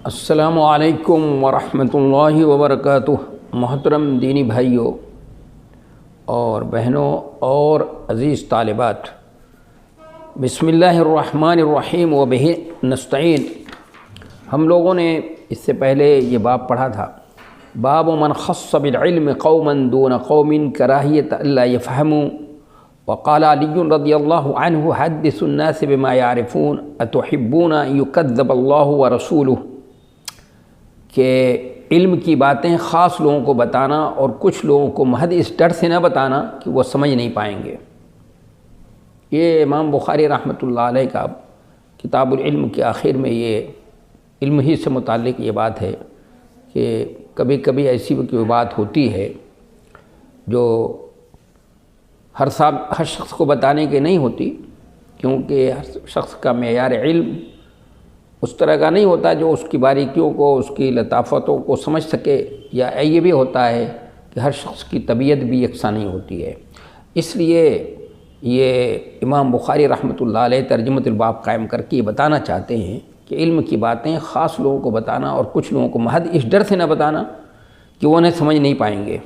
السلام علیکم ورحمۃ اللہ وبرکاتہ۔ محترم دینی بھائیوں اور بہنوں اور عزیز طالبات، بسم اللہ الرحمن الرحیم وبہ نستعین۔ ہم لوگوں نے اس سے پہلے یہ باب پڑھا تھا، باب من خص بالعلم قوما دون قوم کراہیت الا یفہموا، وقال علی رضی اللہ عنہ حدث الناس بما یعرفون اتحبون ان یکذب اللہ ورسولہ، کہ علم کی باتیں خاص لوگوں کو بتانا اور کچھ لوگوں کو محض اس ڈر سے نہ بتانا کہ وہ سمجھ نہیں پائیں گے۔ یہ امام بخاری رحمۃ اللہ علیہ کا کتاب العلم کے آخر میں یہ علم ہی سے متعلق یہ بات ہے کہ کبھی کبھی ایسی کوئی بات ہوتی ہے جو ہر شخص کو بتانے کی نہیں ہوتی، کیونکہ ہر شخص کا معیار علم اس طرح کا نہیں ہوتا جو اس کی باریکیوں کو، اس کی لطافتوں کو سمجھ سکے، یا یہ بھی ہوتا ہے کہ ہر شخص کی طبیعت بھی یکساں نہیں ہوتی ہے۔ اس لیے یہ امام بخاری رحمۃ اللہ علیہ ترجمۃ الباب قائم کر کے یہ بتانا چاہتے ہیں کہ علم کی باتیں خاص لوگوں کو بتانا اور کچھ لوگوں کو محض اس ڈر سے نہ بتانا کہ وہ انہیں سمجھ نہیں پائیں گے۔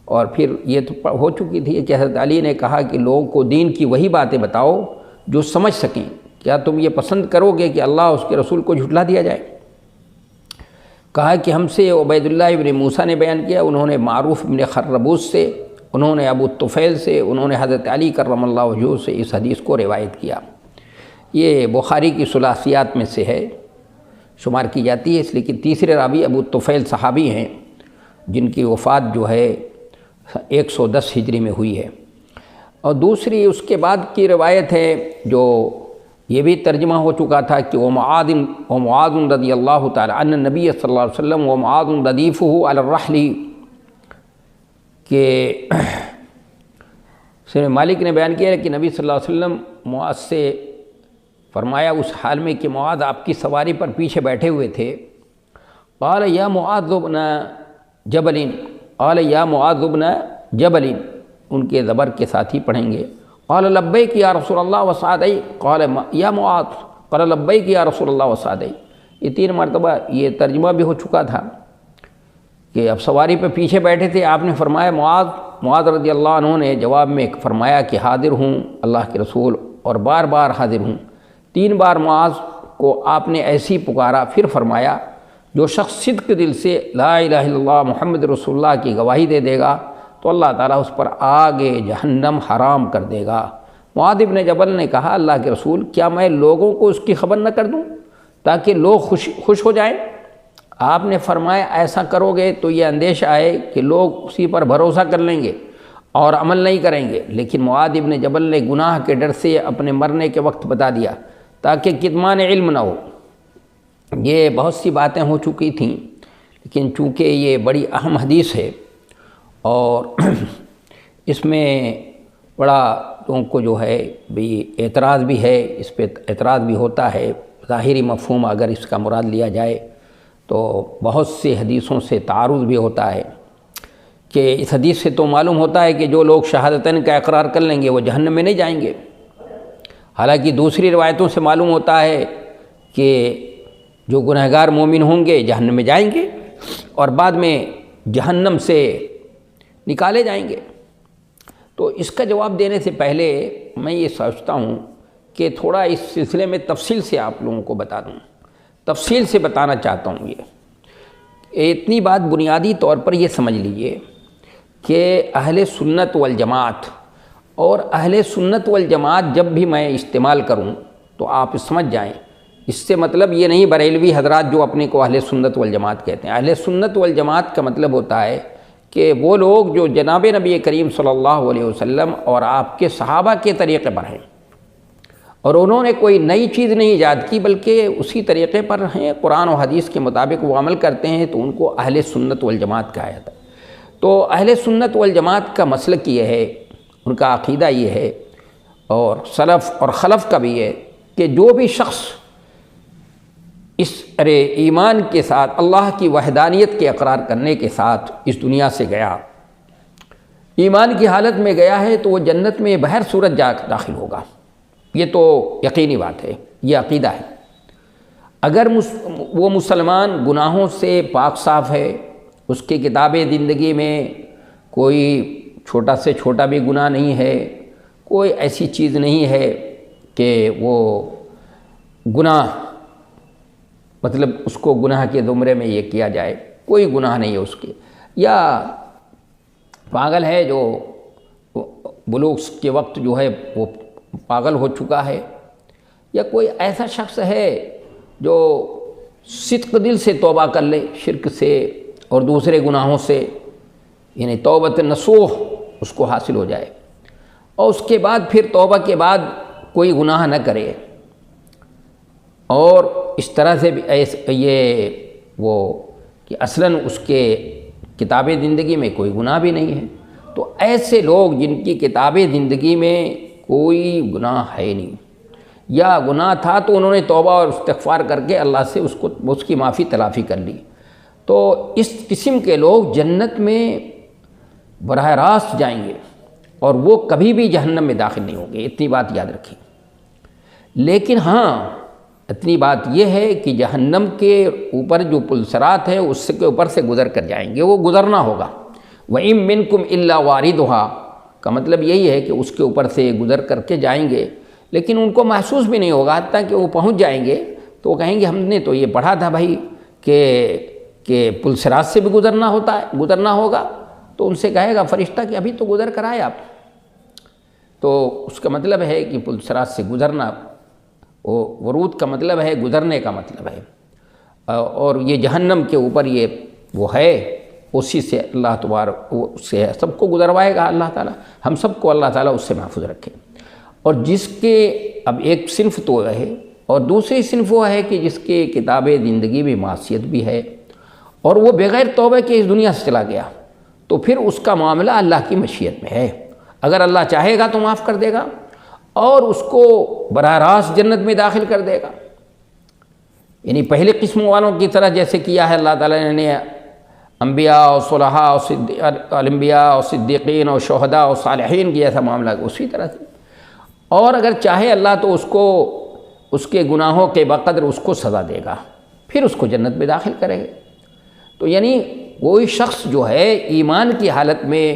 اور پھر یہ تو ہو چکی تھی کہ حضرت علی نے کہا کہ لوگوں کو دین کی وہی باتیں بتاؤ جو سمجھ سکیں۔ کیا تم یہ پسند کرو گے کہ اللہ اس کے رسول کو جھٹلا دیا جائے؟ کہا کہ ہم سے عبید اللہ ابن موسیٰ نے بیان کیا، انہوں نے معروف ابن خربوس سے، انہوں نے ابو طفیل سے، انہوں نے حضرت علی کرم اللہ وجہہ سے اس حدیث کو روایت کیا۔ یہ بخاری کی ثلاثیات میں سے ہے، شمار کی جاتی ہے، اس لیے کہ تیسرے راوی ابو طفیل صحابی ہیں جن کی وفات جو ہے 110 ہجری میں ہوئی ہے۔ اور دوسری اس کے بعد کی روایت ہے جو یہ بھی ترجمہ ہو چکا تھا کہ ومعاذ رضی اللہ تعالی عنہ النبی صلی اللہ علیہ وسلم ومعاذ ردیفہ علی الرحل، کہ سیدنا مالک نے بیان کیا کہ نبی صلی اللہ علیہ وسلم معاذ سے فرمایا اس حال میں کہ معاذ آپ کی سواری پر پیچھے بیٹھے ہوئے تھے، قال یا معاذ بن جبل، قال یا معاذ بن جبل، ان کے زبر کے ساتھ ہی پڑھیں گے، قال لبیک یا رسول اللہ وسعدی، قال یا معاذ، قال لبیک یا رسول اللہ وسعدی۔ یہ 3 مرتبہ یہ ترجمہ بھی ہو چکا تھا کہ اب سواری پہ پیچھے بیٹھے تھے، آپ نے فرمایا معاذ، معاذ رضی اللہ عنہ نے جواب میں فرمایا کہ حاضر ہوں اللہ کے رسول، اور بار بار حاضر ہوں۔ 3 بار معاذ کو آپ نے ایسی پکارا، پھر فرمایا جو شخص صدق دل سے لا الہ الا اللہ محمد رسول اللہ کی گواہی دے دے گا تو اللہ تعالیٰ اس پر آگ جہنم حرام کر دے گا۔ معاذ بن جبل نے کہا اللہ کے رسول، کیا میں لوگوں کو اس کی خبر نہ کر دوں تاکہ لوگ خوش ہو جائیں؟ آپ نے فرمایا ایسا کرو گے تو یہ اندیشہ آئے کہ لوگ اسی پر بھروسہ کر لیں گے اور عمل نہیں کریں گے، لیکن معاذ بن جبل نے گناہ کے ڈر سے اپنے مرنے کے وقت بتا دیا تاکہ کتمان علم نہ ہو۔ یہ بہت سی باتیں ہو چکی تھیں، لیکن چونکہ یہ بڑی اہم حدیث ہے اور اس میں بڑا لوگوں کو جو ہے بھی اعتراض بھی ہے، اس پہ اعتراض بھی ہوتا ہے، ظاہری مفہوم اگر اس کا مراد لیا جائے تو بہت سی حدیثوں سے تعارض بھی ہوتا ہے کہ اس حدیث سے تو معلوم ہوتا ہے کہ جو لوگ شہادتین کا اقرار کر لیں گے وہ جہنم میں نہیں جائیں گے، حالانکہ دوسری روایتوں سے معلوم ہوتا ہے کہ جو گنہگار مومن ہوں گے جہنم میں جائیں گے اور بعد میں جہنم سے نکالے جائیں گے۔ تو اس کا جواب دینے سے پہلے میں یہ سوچتا ہوں کہ تھوڑا اس سلسلے میں تفصیل سے آپ لوگوں کو بتا دوں، تفصیل سے بتانا چاہتا ہوں۔ یہ اتنی بات بنیادی طور پر یہ سمجھ لیجئے کہ اہل سنت والجماعت، اور اہل سنت والجماعت جب بھی میں استعمال کروں تو آپ سمجھ جائیں، اس سے مطلب یہ نہیں بریلوی حضرات جو اپنے کو اہل سنت والجماعت کہتے ہیں۔ اہل سنت والجماعت کا مطلب ہوتا ہے کہ وہ لوگ جو جناب نبی کریم صلی اللہ علیہ وسلم اور آپ کے صحابہ کے طریقے پر ہیں، اور انہوں نے کوئی نئی چیز نہیں ایجاد کی بلکہ اسی طریقے پر ہیں، قرآن و حدیث کے مطابق وہ عمل کرتے ہیں، تو ان کو اہل سنت والجماعت کہا جاتا ہے۔ تو اہل سنت والجماعت کا مسلک یہ ہے، ان کا عقیدہ یہ ہے، اور سلف اور خلف کا بھی ہے کہ جو بھی شخص اس ایمان کے ساتھ اللہ کی وحدانیت کے اقرار کرنے کے ساتھ اس دنیا سے گیا، ایمان کی حالت میں گیا ہے، تو وہ جنت میں بہر صورت جا داخل ہوگا۔ یہ تو یقینی بات ہے، یہ عقیدہ ہے۔ اگر وہ مسلمان گناہوں سے پاک صاف ہے، اس کی کتاب زندگی میں کوئی چھوٹا سے چھوٹا بھی گناہ نہیں ہے، کوئی ایسی چیز نہیں ہے کہ وہ گناہ مطلب اس کو گناہ کے زمرے میں یہ کیا جائے، کوئی گناہ نہیں ہے اس کے، یا پاگل ہے جو بلوغ کے وقت جو ہے وہ پاگل ہو چکا ہے، یا کوئی ایسا شخص ہے جو صدق دل سے توبہ کر لے شرک سے اور دوسرے گناہوں سے، یعنی توبۃ نصوح اس کو حاصل ہو جائے، اور اس کے بعد پھر توبہ کے بعد کوئی گناہ نہ کرے، اور اس طرح سے بھی یہ وہ کہ اصلاً اس کے کتاب زندگی میں کوئی گناہ بھی نہیں ہے، تو ایسے لوگ جن کی کتاب زندگی میں کوئی گناہ ہے نہیں، یا گناہ تھا تو انہوں نے توبہ اور استغفار کر کے اللہ سے اس کی معافی تلافی کر لی، تو اس قسم کے لوگ جنت میں براہ راست جائیں گے اور وہ کبھی بھی جہنم میں داخل نہیں ہوں گے، اتنی بات یاد رکھیں۔ لیکن ہاں اتنی بات یہ ہے کہ جہنم کے اوپر جو پل صراط ہے اس کے اوپر سے گزر کر جائیں گے، وہ گزرنا ہوگا۔ وَإِن مِّنكُمْ إِلَّا وَارِدُهَا کا مطلب یہی ہے کہ اس کے اوپر سے گزر کر کے جائیں گے، لیکن ان کو محسوس بھی نہیں ہوگا، حتیٰ کہ وہ پہنچ جائیں گے تو وہ کہیں گے ہم نے تو یہ پڑھا تھا بھائی کہ پل صراط سے بھی گزرنا ہوگا، تو ان سے کہے گا فرشتہ کہ ابھی تو گزر کر آئے آپ، تو اس کا مطلب ہے کہ پل صراط سے گزرنا، ورود کا مطلب ہے گزرنے کا مطلب ہے، اور یہ جہنم کے اوپر یہ وہ ہے، اسی سے اللہ تبارک اس سے سب کو گزروائے گا اللہ تعالیٰ، ہم سب کو اللہ تعالیٰ اس سے محفوظ رکھے۔ اور جس کے اب ایک صنف تو ہے، اور دوسری صنف وہ ہے کہ جس کے کتاب زندگی میں معصیت بھی ہے اور وہ بغیر توبہ کے اس دنیا سے چلا گیا، تو پھر اس کا معاملہ اللہ کی مشیت میں ہے، اگر اللہ چاہے گا تو معاف کر دے گا اور اس کو براہ راست جنت میں داخل کر دے گا، یعنی پہلے قسم والوں کی طرح جیسے کیا ہے اللہ تعالیٰ نے انبیاء اور صلحاء اور انبیاء اور صدیقین اور شہداء اور صالحین کی ایسا معاملہ اسی طرح سے، اور اگر چاہے اللہ تو اس کو اس کے گناہوں کے بقدر اس کو سزا دے گا، پھر اس کو جنت میں داخل کرے گا۔ تو یعنی کوئی شخص جو ہے ایمان کی حالت میں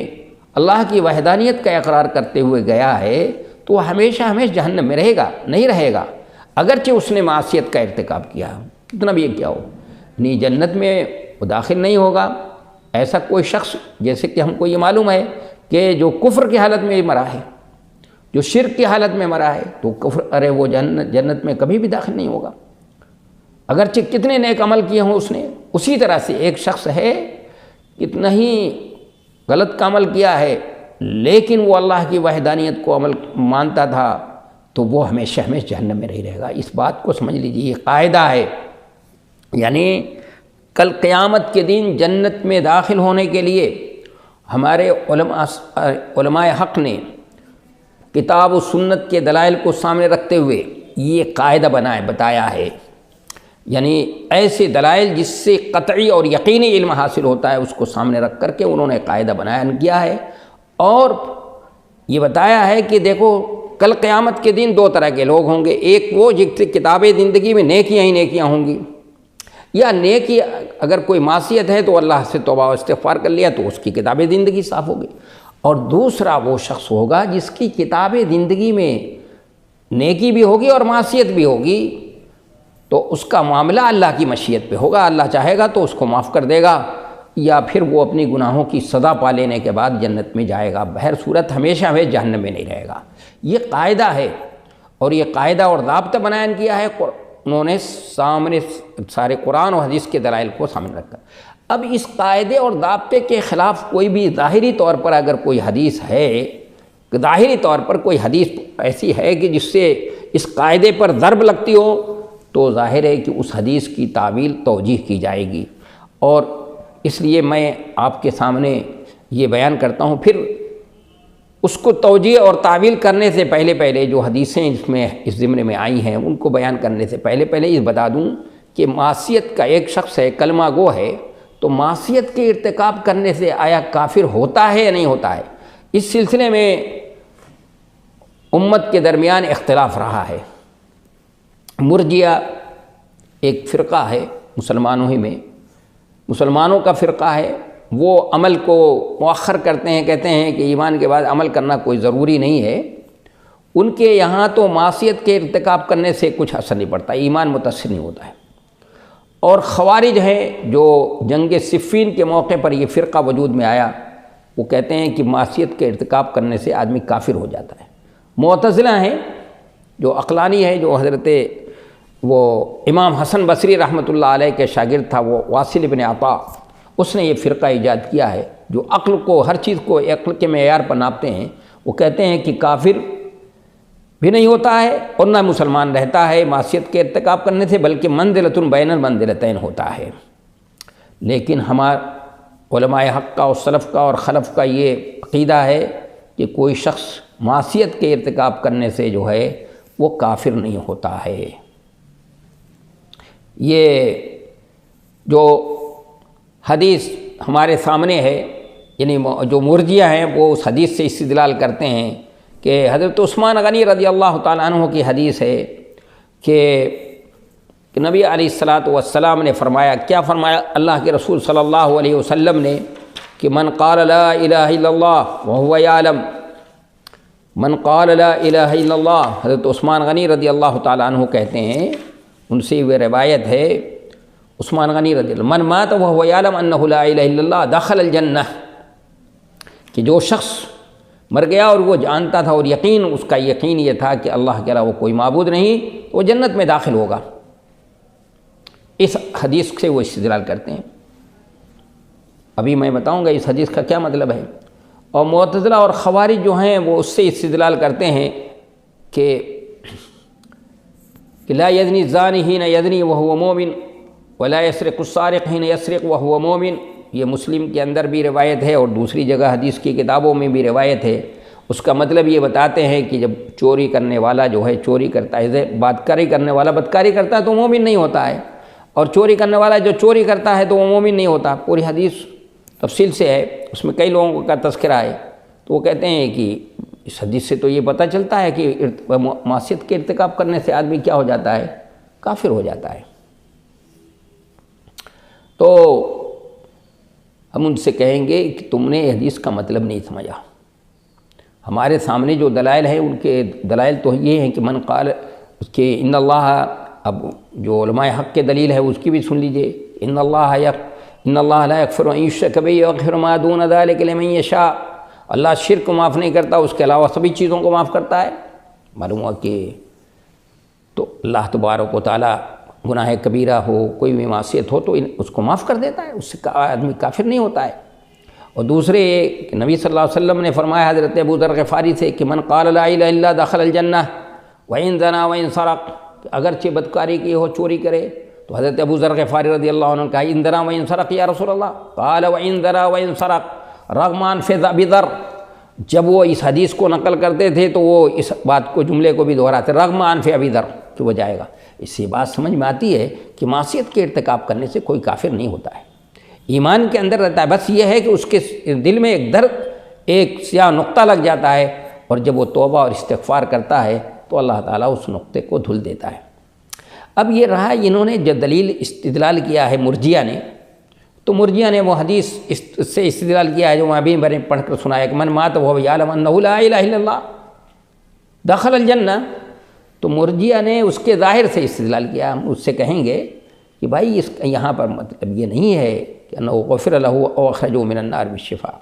اللہ کی وحدانیت کا اقرار کرتے ہوئے گیا ہے تو وہ ہمیشہ جہنم میں رہے گا، نہیں رہے گا، اگرچہ اس نے معصیت کا ارتکاب کیا، کتنا بھی یہ کیا ہو، نہیں جنت میں وہ داخل نہیں ہوگا۔ ایسا کوئی شخص جیسے کہ ہم کو یہ معلوم ہے کہ جو کفر کی حالت میں مرا ہے، جو شرک کی حالت میں مرا ہے، تو کفر وہ جنت میں کبھی بھی داخل نہیں ہوگا، اگرچہ کتنے نیک عمل کیے ہوں اس نے۔ اسی طرح سے ایک شخص ہے کتنا ہی غلط کا عمل کیا ہے لیکن وہ اللہ کی وحدانیت کو عمل مانتا تھا، تو وہ ہمیشہ جہنم میں نہیں رہے گا۔ اس بات کو سمجھ لیجیے، یہ قاعدہ ہے، یعنی کل قیامت کے دن جنت میں داخل ہونے کے لیے ہمارے علماء حق نے کتاب و سنت کے دلائل کو سامنے رکھتے ہوئے یہ قاعدہ بتایا ہے، یعنی ایسے دلائل جس سے قطعی اور یقینی علم حاصل ہوتا ہے اس کو سامنے رکھ کر کے انہوں نے قاعدہ بیان کیا ہے، اور یہ بتایا ہے کہ دیکھو کل قیامت کے دن دو طرح کے لوگ ہوں گے، ایک وہ جس کی کتاب زندگی میں نیکیاں ہی نیکیاں ہوں گی، یا نیکی اگر کوئی معصیت ہے تو اللہ سے توبہ و استغفار کر لیا تو اس کی کتاب زندگی صاف ہوگی، اور دوسرا وہ شخص ہوگا جس کی کتاب زندگی میں نیکی بھی ہوگی اور معصیت بھی ہوگی، تو اس کا معاملہ اللہ کی مشیت پہ ہوگا، اللہ چاہے گا تو اس کو معاف کر دے گا، یا پھر وہ اپنی گناہوں کی سزا پا لینے کے بعد جنت میں جائے گا، بہر صورت ہمیشہ جہنم میں نہیں رہے گا۔ یہ قاعدہ ہے، اور یہ قاعدہ اور ضابطہ بیان کیا ہے انہوں نے سامنے سارے قرآن و حدیث کے دلائل کو سامنے رکھا۔ اب اس قاعدے اور ضابطے کے خلاف کوئی بھی ظاہری طور پر اگر کوئی حدیث ہے، ظاہری طور پر کوئی حدیث ایسی ہے کہ جس سے اس قاعدے پر ضرب لگتی ہو، تو ظاہر ہے کہ اس حدیث کی تعویل توجیہ کی جائے گی، اور اس لیے میں آپ کے سامنے یہ بیان کرتا ہوں۔ پھر اس کو توجیہ اور تعویل کرنے سے پہلے جو حدیثیں اس ضمن میں آئی ہیں ان کو بیان کرنے سے پہلے یہ بتا دوں کہ معصیت کا ایک شخص ہے، کلمہ گو ہے، تو معصیت کے ارتکاب کرنے سے آیا کافر ہوتا ہے یا نہیں ہوتا ہے، اس سلسلے میں امت کے درمیان اختلاف رہا ہے۔ مرجئہ ایک فرقہ ہے مسلمانوں ہی میں، مسلمانوں کا فرقہ ہے، وہ عمل کو مؤخر کرتے ہیں، کہتے ہیں کہ ایمان کے بعد عمل کرنا کوئی ضروری نہیں ہے۔ ان کے یہاں تو معصیت کے ارتکاب کرنے سے کچھ اثر نہیں پڑتا، ایمان متاثر نہیں ہوتا ہے۔ اور خوارج ہیں جو جنگ صفین کے موقع پر یہ فرقہ وجود میں آیا، وہ کہتے ہیں کہ معصیت کے ارتکاب کرنے سے آدمی کافر ہو جاتا ہے۔ معتزلہ ہیں جو عقلانی ہے، جو حضرت وہ امام حسن بصری رحمۃ اللہ علیہ کے شاگرد تھا، وہ واصل بن عطا، اس نے یہ فرقہ ایجاد کیا ہے، جو عقل کو، ہر چیز کو عقل کے معیار پر ناپتے ہیں۔ وہ کہتے ہیں کہ کافر بھی نہیں ہوتا ہے اور نہ مسلمان رہتا ہے معصیت کے ارتکاب کرنے سے، بلکہ منزلۃ بین المنزلتین ہوتا ہے۔ لیکن ہمارے علماء حق کا اور سلف کا اور خلف کا یہ عقیدہ ہے کہ کوئی شخص معصیت کے ارتکاب کرنے سے جو ہے وہ کافر نہیں ہوتا ہے۔ یہ جو حدیث ہمارے سامنے ہے، یعنی جو مرجئہ ہیں وہ اس حدیث سے استدلال کرتے ہیں کہ حضرت عثمان غنی رضی اللہ تعالیٰ عنہ کی حدیث ہے کہ نبی علیہ السلام نے فرمایا، کیا فرمایا اللہ کے رسول صلی اللہ علیہ وسلم نے کہ من قال لا الہ الا اللہ وهو یعلم، من قال لا الہ الا اللہ، حضرت عثمان غنی رضی اللہ تعالیٰ عنہ کہتے ہیں، ان سے یہ روایت ہے، عثمان غنی رضی اللہ، من مات وهو یعلم انہ لا الہ الا اللہ دخل الجنہ، کہ جو شخص مر گیا اور وہ جانتا تھا اور یقین، اس کا یقین یہ تھا کہ اللہ کے علاوہ کوئی معبود نہیں، تو وہ جنت میں داخل ہوگا۔ اس حدیث سے وہ استدلال کرتے ہیں۔ ابھی میں بتاؤں گا اس حدیث کا کیا مطلب ہے۔ اور معتزلہ اور خوارج جو ہیں وہ اس سے استدلال کرتے ہیں کہ لا یزنی الزانی حین یزنی وہو مومن ولا یسرق السارق حین یسرق وہو مومن، یہ مسلم کے اندر بھی روایت ہے اور دوسری جگہ حدیث کی کتابوں میں بھی روایت ہے۔ اس کا مطلب یہ بتاتے ہیں کہ جب چوری کرنے والا جو ہے چوری کرتا ہے، بدکاری کرنے والا بدکاری کرتا ہے تو مومن نہیں ہوتا ہے، اور چوری کرنے والا جو چوری کرتا ہے تو وہ مومن نہیں ہوتا۔ پوری حدیث تفصیل سے ہے، اس میں کئی لوگوں کا تذکرہ ہے۔ تو وہ کہتے ہیں کہ اس حدیث سے تو یہ پتہ چلتا ہے کہ معصیت کے ارتکاب کرنے سے آدمی کیا ہو جاتا ہے، کافر ہو جاتا ہے۔ تو ہم ان سے کہیں گے کہ تم نے حدیث کا مطلب نہیں سمجھا۔ ہمارے سامنے جو دلائل ہیں ان کے دلائل تو یہ ہیں کہ من قال کہ ان اللہ، اب جو علماء حق کے دلیل ہے اس کی بھی سن لیجئے، ان اللہ لا یغفر ان یشرک بہ ویغفر ما دون ذلک لمن یشاء، اللہ شرک کو معاف نہیں کرتا، اس کے علاوہ سبھی چیزوں کو معاف کرتا ہے۔ معلوم ہوا کہ تو اللہ تبارک و تعالیٰ گناہ کبیرہ ہو، کوئی بھی معصیت ہو تو اس کو معاف کر دیتا ہے، اس سے آدمی کافر نہیں ہوتا ہے۔ اور دوسرے کہ نبی صلی اللہ علیہ وسلم نے فرمایا حضرت ابو ذر غفاری سے کہ من قال لا الہ الا اللہ دخل الجنہ وإن زنا وإن سرق، اگرچہ بدکاری کی ہو، چوری کرے، تو حضرت ابو ذر غفاری رضی اللہ عنہ نے کہا ان زنا وإن سرق یا رسول اللہ، قال وإن زنا وإن سرق رغم انف ابی ذر، جب وہ اس حدیث کو نقل کرتے تھے تو وہ اس بات کو، جملے کو بھی دہراتے، رغم انف ابی ذر، کہ وہ جائے گا۔ اس سے بات سمجھ میں آتی ہے کہ معصیت کے ارتکاب کرنے سے کوئی کافر نہیں ہوتا ہے، ایمان کے اندر رہتا ہے، بس یہ ہے کہ اس کے دل میں ایک درد، ایک سیاہ نقطہ لگ جاتا ہے، اور جب وہ توبہ اور استغفار کرتا ہے تو اللہ تعالیٰ اس نقطے کو دھل دیتا ہے۔ اب یہ رہا انہوں نے جو دلیل استدلال کیا ہے مرجئہ نے، تو مرجئہ نے وہ حدیث سے استدلال کیا ہے جو میں ابھی میں نے پڑھ کر سنایا کہ من مات وهو یعلم انہ لا الہ الا اللہ دخل الجنہ، تو مرجئہ نے اس کے ظاہر سے استدلال کیا۔ ہم اس سے کہیں گے کہ بھائی اس یہاں پر مطلب یہ نہیں ہے کہ انہ غفر لہ او اخرجہ من النار بالشفاء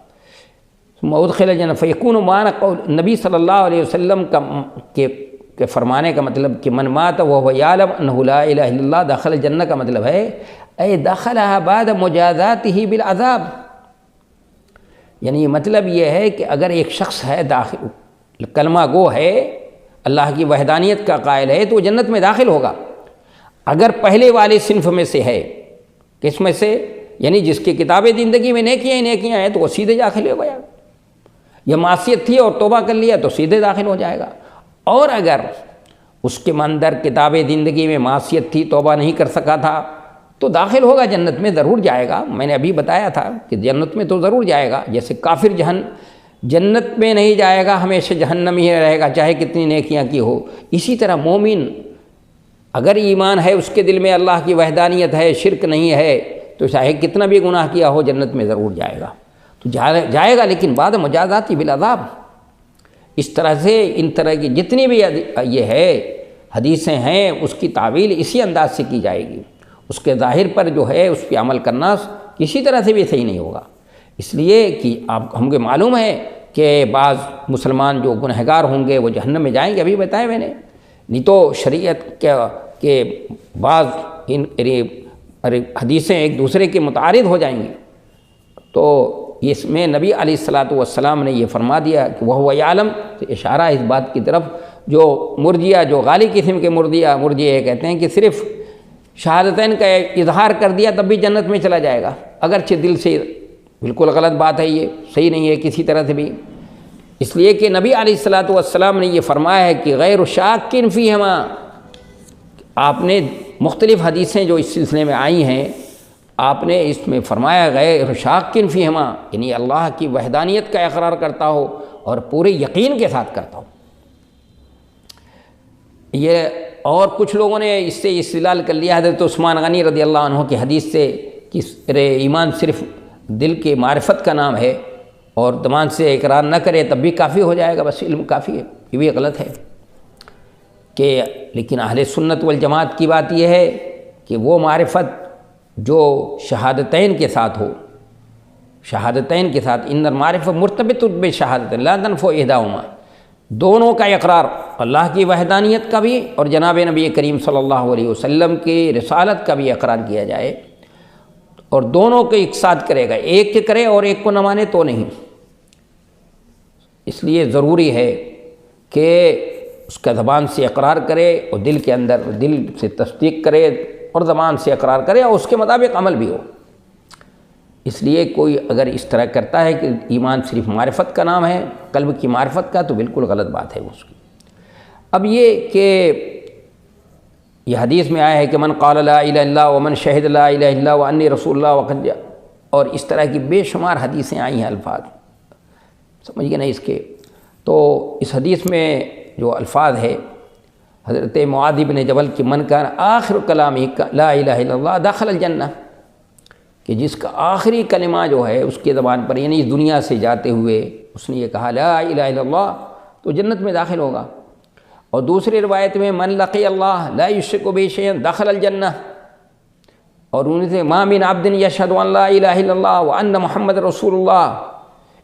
ثم ادخل الجنہ فیکون معنی قول نبی صلی اللہ علیہ وسلم کے فرمانے کا مطلب کہ من مات وهو یعلم انہ لا الہ الا اللہ دخل الجنہ کا مطلب ہے اے دخلها بعد مجازاتہ بالعذاب، یعنی مطلب یہ ہے کہ اگر ایک شخص ہے داخل کلمہ گو ہے، اللہ کی وحدانیت کا قائل ہے، تو وہ جنت میں داخل ہوگا۔ اگر پہلے والے صنف میں سے ہے، کس میں سے، یعنی جس کی کتاب زندگی میں نیکیاں ہیں تو وہ سیدھے داخل ہو گیا، یا معصیت تھی اور توبہ کر لیا تو سیدھے داخل ہو جائے گا۔ اور اگر اس کے اندر کتاب زندگی میں معصیت تھی، توبہ نہیں کر سکا تھا، تو داخل ہوگا، جنت میں ضرور جائے گا۔ میں نے ابھی بتایا تھا کہ جنت میں تو ضرور جائے گا، جیسے کافر جنت میں نہیں جائے گا، ہمیشہ جہنم ہی رہے گا چاہے کتنی نیکیاں کی ہو، اسی طرح مومن اگر ایمان ہے اس کے دل میں، اللہ کی وحدانیت ہے، شرک نہیں ہے، تو چاہے کتنا بھی گناہ کیا ہو جنت میں ضرور جائے گا، تو جائے گا، لیکن بعد مجازاتی بالعذاب۔ اس طرح سے ان طرح کی جتنی بھی یہ ہے حدیثیں ہیں، اس کی تعویل اسی انداز سے کی جائے گی، اس کے ظاہر پر جو ہے اس پہ عمل کرنا کسی طرح سے بھی صحیح نہیں ہوگا۔ اس لیے کہ ہم کو معلوم ہے کہ بعض مسلمان جو گنہگار ہوں گے وہ جہنم میں جائیں گے، ابھی بتایا میں نے، نہیں تو شریعت کے بعض حدیثیں ایک دوسرے کے متعارض ہو جائیں گی، تو اس میں نبی علیہ الصلاۃ والسلام نے یہ فرما دیا کہ وہ یعلم، تو اشارہ اس بات کی طرف جو مرجیہ، جو غالی قسم کے مرجیہ یہ کہتے ہیں کہ صرف شہادتین کا اظہار کر دیا تب بھی جنت میں چلا جائے گا، اگرچہ دل سے، بالکل غلط بات ہے، یہ صحیح نہیں ہے کسی طرح سے بھی، اس لیے کہ نبی علیہ الصلاۃ والسلام نے یہ فرمایا ہے کہ غیر شاکن فیہما، آپ نے مختلف حدیثیں جو اس سلسلے میں آئی ہیں، آپ نے اس میں فرمایا غیر شاکن فیہما، یعنی اللہ کی وحدانیت کا اقرار کرتا ہو اور پورے یقین کے ساتھ کرتا ہو۔ یہ اور کچھ لوگوں نے اس سے استدلال کر لیا حضرت عثمان غنی رضی اللہ عنہ کی حدیث سے کہ ایمان صرف دل کے معرفت کا نام ہے اور زبان سے اقرار نہ کرے تب بھی کافی ہو جائے گا، بس علم کافی ہے، یہ بھی غلط ہے کہ لیکن اہل سنت والجماعت کی بات یہ ہے کہ وہ معرفت جو شہادتین کے ساتھ ہو، شہادتین کے ساتھ، ان المعرفہ مرتبط بشہادت لا تنفع احداہما، دونوں کا اقرار، اللہ کی وحدانیت کا بھی اور جناب نبی کریم صلی اللہ علیہ وسلم کی رسالت کا بھی اقرار کیا جائے، اور دونوں کو ایک ساتھ کرے گا، ایک کے کرے اور ایک کو نہ مانے تو نہیں۔ اس لیے ضروری ہے کہ اس کا زبان سے اقرار کرے اور دل کے اندر، دل سے تصدیق کرے اور زبان سے اقرار کرے اور اس کے مطابق عمل بھی ہو۔ اس لیے کوئی اگر اس طرح کرتا ہے کہ ایمان صرف معرفت کا نام ہے، قلب کی معرفت کا، تو بالکل غلط بات ہے اس کی۔ اب یہ کہ یہ حدیث میں آیا ہے کہ من قال لا الہ الا اللہ ومن شہد لا الہ الا اللہ وانی رسول اللہ وقد جاء، اور اس طرح کی بے شمار حدیثیں آئی ہیں، الفاظ سمجھ گئے نا اس کے۔ تو اس حدیث میں جو الفاظ ہے حضرت معاذ بن جبل کی من کان آخر کلامی لا الہ الا اللہ دخل الجنہ، کہ جس کا آخری کلمہ جو ہے اس کے زبان پر، یعنی اس دنیا سے جاتے ہوئے اس نے یہ کہا لا الہ الا اللہ، تو جنت میں داخل ہوگا۔ اور دوسری روایت میں من لقی اللہ لا یشرک بہ شیئا دخل الجنہ، اور ان سے ما من عبد یشہد ان لا الہ الا اللہ وان محمد رسول اللہ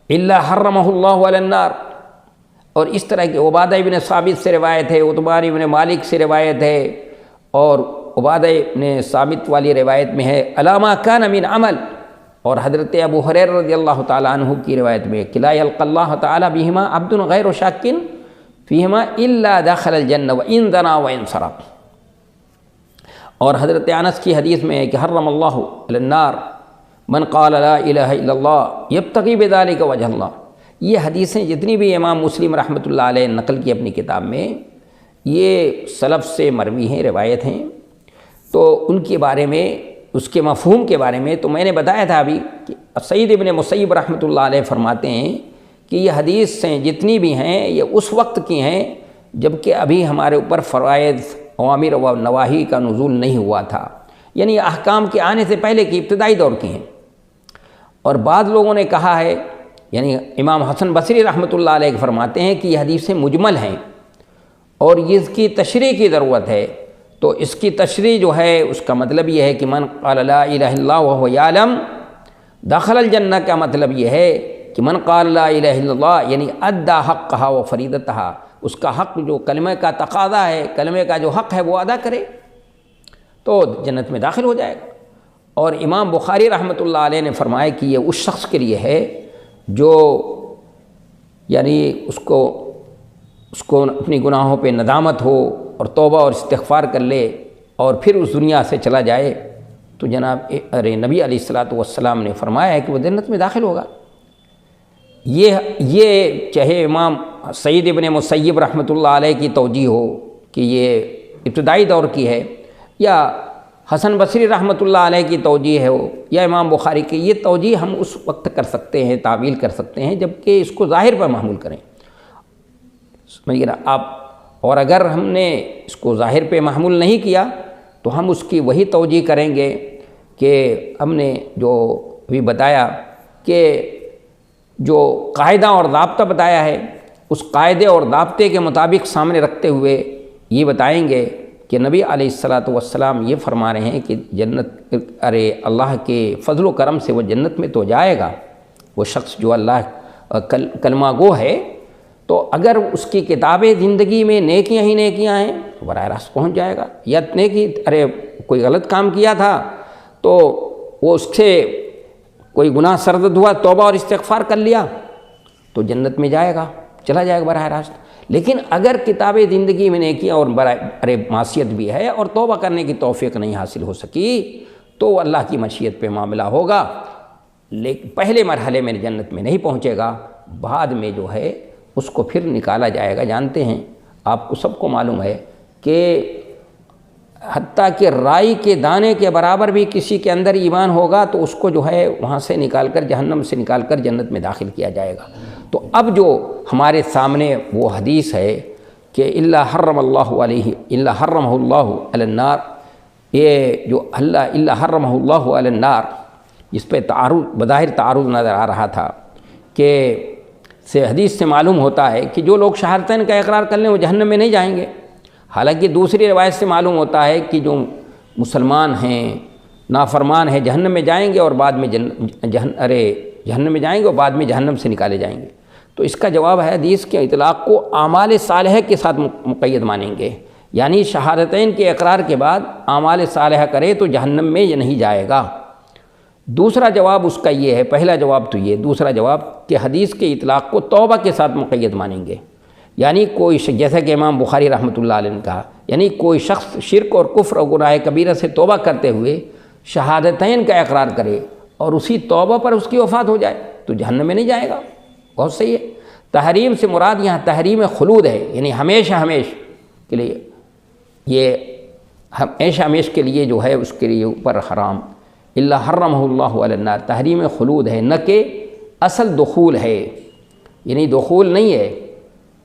الا حرمہ اللہ علی النار۔ اور اس طرح کی عبادہ ابن ثابت سے روایت ہے، عتبان ابن مالک سے روایت ہے، اور عبادہ ابن ثابت والی روایت میں ہے علامہ کان من عمل، اور حضرت ابو ہریرہ رضی اللہ تعالیٰ عنہ کی روایت میں کہ لا یلقی اللہ تعالیٰ بہما عبد غیر شاکن فیہما الا دخل الجنہ وان زنا وان سرق۔ اور حضرت انس کی حدیث میں ہے کہ حرم اللہ علی النار من قال لا الہ الا اللہ یبتغی بذلک وجہ اللہ۔ یہ حدیثیں جتنی بھی امام مسلم رحمۃ اللہ علیہ نقل کی اپنی کتاب میں، یہ سلف سے مروی ہیں، روایت ہیں، تو ان کے بارے میں، اس کے مفہوم کے بارے میں تو میں نے بتایا تھا ابھی کہ سعید ابن مسیب رحمۃ اللہ علیہ فرماتے ہیں کہ یہ حدیثیں جتنی بھی ہیں یہ اس وقت کی ہیں جب کہ ابھی ہمارے اوپر فرائض، اوامر و نواہی کا نزول نہیں ہوا تھا، یعنی احکام کے آنے سے پہلے کی ابتدائی دور کی ہیں۔ اور بعض لوگوں نے کہا ہے، یعنی امام حسن بصری رحمۃ اللہ علیہ فرماتے ہیں کہ یہ حدیثیں مجمل ہیں اور اس کی تشریح کی ضرورت ہے، تو اس کی تشریح جو ہے اس کا مطلب یہ ہے کہ من قال لا الہ الا اللہ وهو یعلم دخل الجنہ کا مطلب یہ ہے کہ من قال لا الہ الا اللہ یعنی ادى حقها وفریضتها، اس کا حق جو کلمہ کا تقاضا ہے، کلمہ کا جو حق ہے وہ ادا کرے تو جنت میں داخل ہو جائے گا۔ اور امام بخاری رحمۃ اللہ علیہ نے فرمایا کہ یہ اس شخص کے لیے ہے جو یعنی اس کو اپنی گناہوں پہ ندامت ہو اور توبہ اور استغفار کر لے اور پھر اس دنیا سے چلا جائے، تو جناب نبی علیہ الصلاۃ والسلام نے فرمایا ہے کہ وہ جنت میں داخل ہوگا۔ یہ چاہے امام سعید ابن مسیب رحمۃ اللہ علیہ کی توجیہ ہو کہ یہ ابتدائی دور کی ہے، یا حسن بصری رحمۃ اللہ علیہ کی توجیہ ہو، یا امام بخاری کی، یہ توجیہ ہم اس وقت کر سکتے ہیں، تعویل کر سکتے ہیں جب کہ اس کو ظاہر پر محمول کریں۔ سمجھیے نا آپ، اور اگر ہم نے اس کو ظاہر پہ محمول نہیں کیا تو ہم اس کی وہی توجیہ کریں گے کہ ہم نے جو بھی بتایا کہ جو قاعدہ اور ضابطہ بتایا ہے اس قاعدے اور ضابطے کے مطابق سامنے رکھتے ہوئے یہ بتائیں گے کہ نبی علیہ الصلاۃ والسلام یہ فرما رہے ہیں کہ جنت اللہ کے فضل و کرم سے وہ جنت میں تو جائے گا وہ شخص جو اللہ کلمہ گو ہے، تو اگر اس کی کتاب زندگی میں نیکیاں ہی نیکیاں ہیں تو براہ راست پہنچ جائے گا، یا نیکی کوئی غلط کام کیا تھا تو وہ اس سے کوئی گناہ سرزد ہوا، توبہ اور استغفار کر لیا تو جنت میں جائے گا، چلا جائے گا براہ راست۔ لیکن اگر کتاب زندگی میں نیکیاں اور معصیت بھی ہے اور توبہ کرنے کی توفیق نہیں حاصل ہو سکی تو اللہ کی مشیت پہ معاملہ ہوگا، لیکن پہلے مرحلے میں جنت میں نہیں پہنچے گا، بعد میں جو ہے اس کو پھر نکالا جائے گا۔ جانتے ہیں، آپ کو سب کو معلوم ہے کہ حتیٰ کہ رائی کے دانے کے برابر بھی کسی کے اندر ایمان ہوگا تو اس کو جو ہے وہاں سے نکال کر، جہنم سے نکال کر جنت میں داخل کیا جائے گا۔ تو اب جو ہمارے سامنے وہ حدیث ہے کہ الا حرمہ اللہ علی النار، یہ جو الا حرمہ اللہ علی النار، اس پہ بظاہر تعارض نظر آ رہا تھا کہ حدیث سے معلوم ہوتا ہے کہ جو لوگ شہادتین کا اقرار کر لیں وہ جہنم میں نہیں جائیں گے، حالانکہ دوسری روایت سے معلوم ہوتا ہے کہ جو مسلمان ہیں نافرمان ہیں جہنم میں جائیں گے اور بعد میں جہنم میں جائیں گے اور بعد میں جہنم سے نکالے جائیں گے۔ تو اس کا جواب ہے حدیث کے اطلاق کو اعمال صالحہ کے ساتھ مقید مانیں گے، یعنی شہادتین کے اقرار کے بعد اعمال صالحہ کرے تو جہنم میں یہ نہیں جائے گا۔ دوسرا جواب اس کا یہ ہے، پہلا جواب تو یہ، دوسرا جواب کہ حدیث کے اطلاق کو توبہ کے ساتھ مقید مانیں گے، یعنی کوئی جیسا کہ امام بخاری رحمۃ اللہ علیہ نے کہا، یعنی کوئی شخص شرک اور کفر اور گناہ کبیرہ سے توبہ کرتے ہوئے شہادتین کا اقرار کرے اور اسی توبہ پر اس کی وفات ہو جائے تو جہنم میں نہیں جائے گا۔ بہت صحیح ہے۔ تحریم سے مراد یہاں تحریم خلود ہے، یعنی ہمیشہ کے لیے، یہ ہمیشہ کے لیے جو ہے اس کے لیے اوپر حرام، الا حرمہ اللہ علی النار، تحریم خلود ہے، نہ کہ اصل دخول ہے، یعنی دخول نہیں ہے،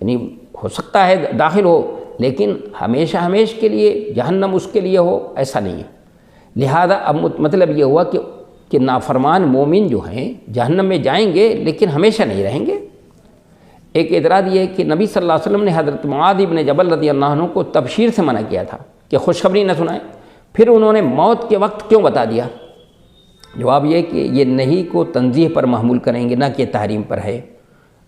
یعنی ہو سکتا ہے داخل ہو لیکن ہمیشہ کے لیے جہنم اس کے لیے ہو، ایسا نہیں ہے۔ لہذا اب مطلب یہ ہوا کہ نافرمان مومن جو ہیں جہنم میں جائیں گے لیکن ہمیشہ نہیں رہیں گے۔ ایک اعتراض یہ ہے کہ نبی صلی اللہ علیہ وسلم نے حضرت معاذ بن جبل رضی اللہ عنہ کو تبشیر سے منع کیا تھا کہ خوشخبری نہ سنائیں، پھر انہوں نے موت کے وقت کیوں بتا دیا؟ جواب یہ کہ یہ نہیں کو تنزیہ پر محمول کریں گے، نہ کہ تحریم پر ہے۔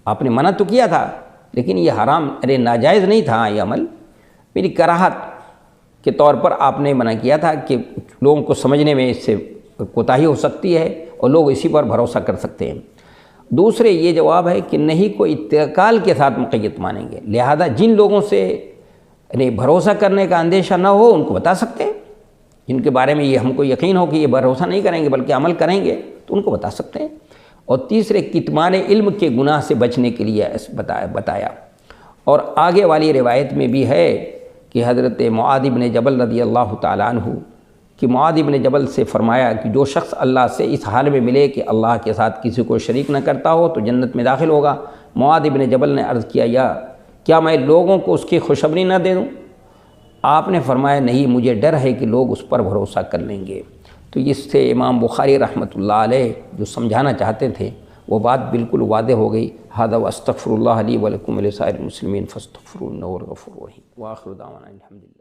آپ نے منع تو کیا تھا لیکن یہ حرام ناجائز نہیں تھا، یہ عمل میری کراہت کے طور پر آپ نے منع کیا تھا کہ لوگوں کو سمجھنے میں اس سے کوتاہی ہو سکتی ہے اور لوگ اسی پر بھروسہ کر سکتے ہیں۔ دوسرے یہ جواب ہے کہ نہیں کو اتقال کے ساتھ مقید مانیں گے، لہذا جن لوگوں سے بھروسہ کرنے کا اندیشہ نہ ہو ان کو بتا سکتے ہیں، جن کے بارے میں یہ ہم کو یقین ہو کہ یہ بھروسہ نہیں کریں گے بلکہ عمل کریں گے تو ان کو بتا سکتے ہیں۔ اور تیسرے کتمان علم کے گناہ سے بچنے کے لیے بتایا۔ اور آگے والی روایت میں بھی ہے کہ حضرت معاذ بن جبل رضی اللہ تعالیٰ عنہ کہ معاذ بن جبل سے فرمایا کہ جو شخص اللہ سے اس حال میں ملے کہ اللہ کے ساتھ کسی کو شریک نہ کرتا ہو تو جنت میں داخل ہوگا۔ معاذ بن جبل نے عرض کیا کیا میں لوگوں کو اس کی خوشخبری نہ دے دوں؟ آپ نے فرمایا نہیں، مجھے ڈر ہے کہ لوگ اس پر بھروسہ کر لیں گے۔ تو اس سے امام بخاری رحمۃ اللہ علیہ جو سمجھانا چاہتے تھے وہ بات بالکل واضح ہو گئی۔ ھذا واستغفر اللہ لی ولکم ولسائر المسلمین فاستغفروہ انہ هو الغفور الرحیم، وآخر دعوانا الحمد للہ۔